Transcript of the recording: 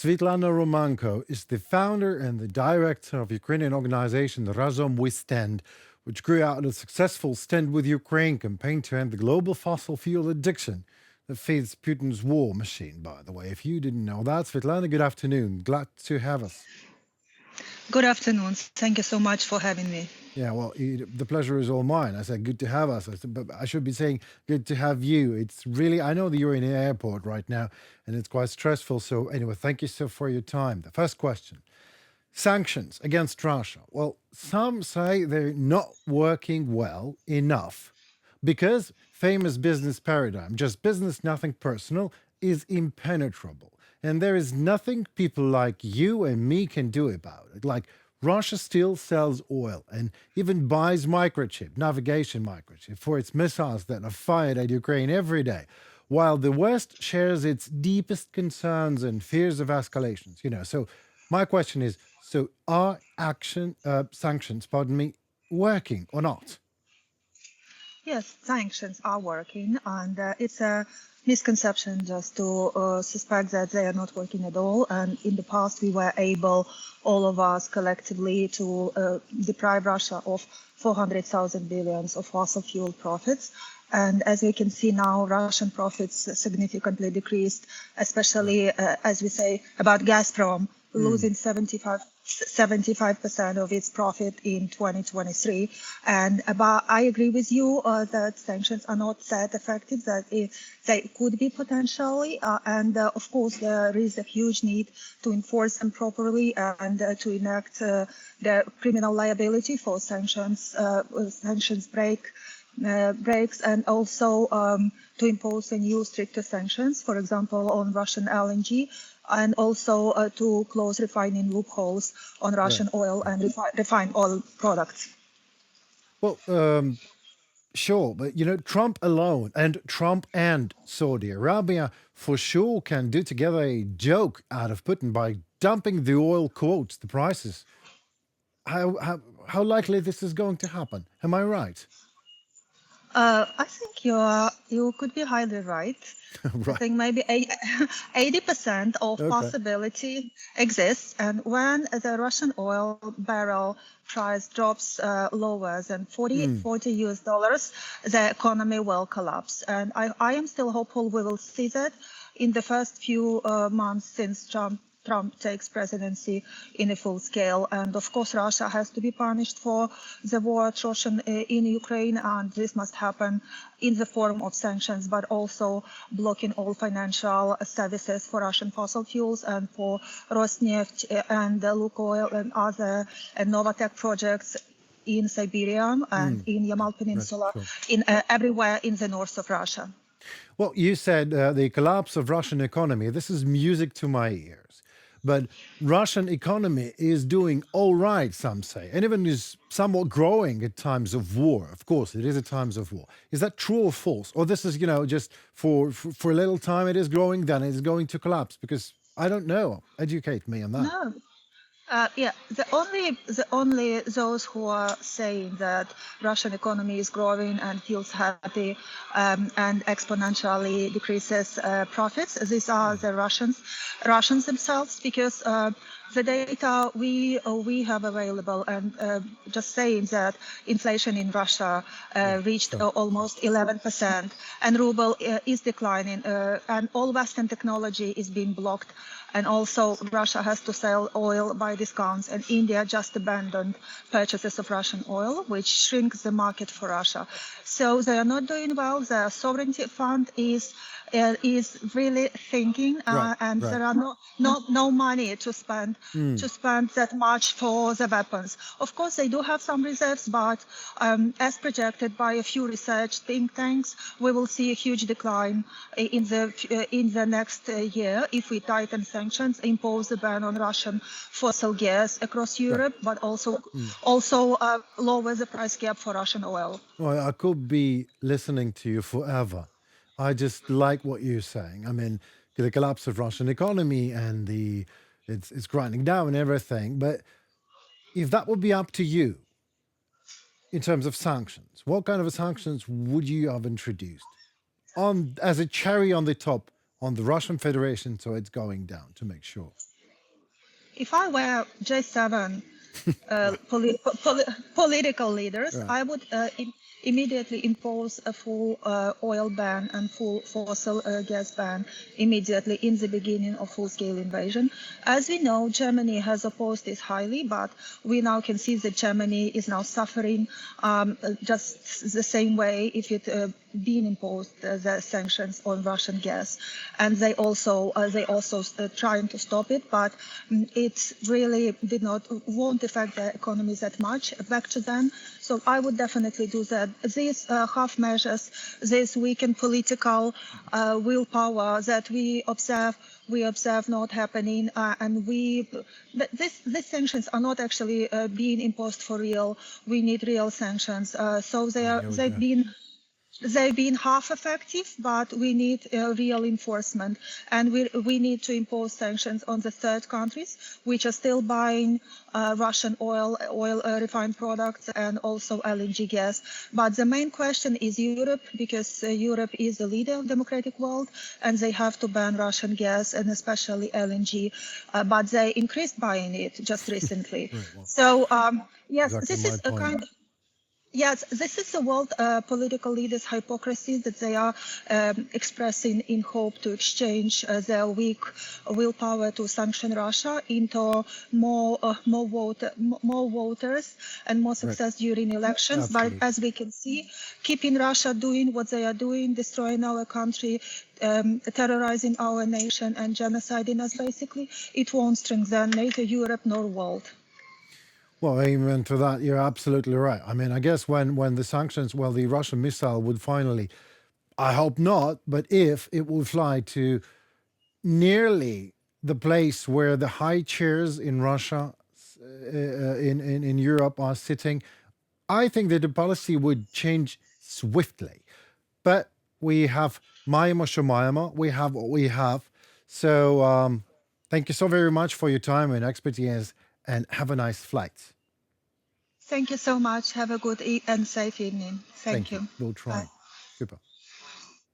Svitlana Romanko is the founder and the director of Ukrainian organization Razom We Stand, which grew out of a successful Stand with Ukraine campaign to end the global fossil fuel addiction that feeds Putin's war machine, by the way. If you didn't know that, Svitlana, good afternoon. Glad to have us. Good afternoon. Thank you so much for having me. Yeah, well, the pleasure is all mine. I said, good to have us. I said, but I should be saying, good to have you. It's really, I know that you're in the airport right now and it's quite stressful. So, anyway, thank you so for your time. The first question, sanctions against Russia. Well, some say they're not working well enough because famous business paradigm, just business, nothing personal, is impenetrable. And there is nothing people like you and me can do about it. Like Russia still sells oil and even buys microchip, navigation microchip, for its missiles that are fired at Ukraine every day, while the West shares its deepest concerns and fears of escalations. So my question is: so are sanctions, pardon me, working or not? Yes, sanctions are working, and it's a misconception just to suspect that they are not working at all. And in the past, we were able, all of us collectively, to deprive Russia of 400,000 billions of fossil fuel profits. And as we can see now, Russian profits significantly decreased, especially, as we say, about Gazprom, losing 75% of its profit in 2023. And I agree with you that sanctions are not that effective, that they could be potentially. Of course, there is a huge need to enforce them properly and to enact the criminal liability for sanctions breaks, and also to impose a new stricter sanctions, for example, on Russian LNG, and also to close refining loopholes on Russian oil and refined oil products. Well, sure, but Trump alone and Trump and Saudi Arabia for sure can do together a joke out of Putin by dumping the oil quotes, the prices. How likely this is going to happen? Am I right? I think you could be highly right. I Right. think maybe 80% of Okay. possibility exists, and when the Russian oil barrel price drops lower than 40 US dollars, the economy will collapse. And I am still hopeful we will see that in the first few months since Trump takes presidency in a full scale. And of course, Russia has to be punished for the war atrocious in Ukraine. And this must happen in the form of sanctions, but also blocking all financial services for Russian fossil fuels and for Rosneft and Lukoil and other Novatek projects in Siberia and in Yamal Peninsula, Sure. in everywhere in the north of Russia. Well, you said the collapse of Russian economy. This is music to my ears. But Russian economy is doing all right, some say, and even is somewhat growing at times of war. Of course, it is at times of war. Is that true or false? Or this is, just for a little time it is growing, then it is going to collapse? Because I don't know. Educate me on that. No, the only those who are saying that Russian economy is growing and feels happy and exponentially decreases profits. These are the Russians themselves, because the data we have available, and just saying that inflation in Russia reached almost 11%, and ruble is declining, and all Western technology is being blocked. And also, Russia has to sell oil by discounts, and India just abandoned purchases of Russian oil, which shrinks the market for Russia. So they are not doing well. The sovereignty fund is really thinking, and there are no money to spend that much for the weapons. Of course, they do have some reserves, but as projected by a few research think tanks, we will see a huge decline in the next year if we tighten sanctions, impose a ban on Russian fossil gas across Europe, but also lower the price cap for Russian oil. Well, I could be listening to you forever. I just like what you're saying. I mean, the collapse of Russian economy and it's grinding down and everything. But if that would be up to you in terms of sanctions, what kind of sanctions would you have introduced on as a cherry on the top on the Russian Federation so it's going down to make sure? If I were J7 Right. political leaders, Right. I would immediately impose a full oil ban and full fossil gas ban immediately in the beginning of full-scale invasion. As we know, Germany has opposed this highly, but we now can see that Germany is now suffering just the same way if it been imposed the sanctions on Russian gas, and they also trying to stop it, but it really won't affect the economy that much back to then. So I would definitely do that. These half measures, this weakened political willpower that we observe not happening, and these sanctions are not actually being imposed for real. We need real sanctions. So Here we go. they've been half effective, but we need real enforcement, and we need to impose sanctions on the third countries which are still buying Russian oil, refined products, and also LNG gas. But the main question is Europe, because Europe is the leader of democratic world, and they have to ban Russian gas and especially LNG. But they increased buying it just recently. Right. Well, So yes, exactly this my is a point. kind of Yes, this is the world political leaders' hypocrisy that they are expressing in hope to exchange their weak willpower to sanction Russia into more voters and more Right. success during elections. But Absolutely. as we can see, keeping Russia doing what they are doing, destroying our country, terrorizing our nation, and genociding us, basically, it won't strengthen neither Europe nor world. Well, amen to that. You're absolutely right. I mean, I guess when the sanctions, well, the Russian missile would finally, I hope not, but if it will fly to nearly the place where the high chairs in Russia, in Europe are sitting, I think that the policy would change swiftly. But we have Mayama Shamayama, we have what we have. So thank you so very much for your time and expertise, and have a nice flight. Thank you so much. Have a good and safe evening. Thank Thank you. you. We'll Bye. try. Super.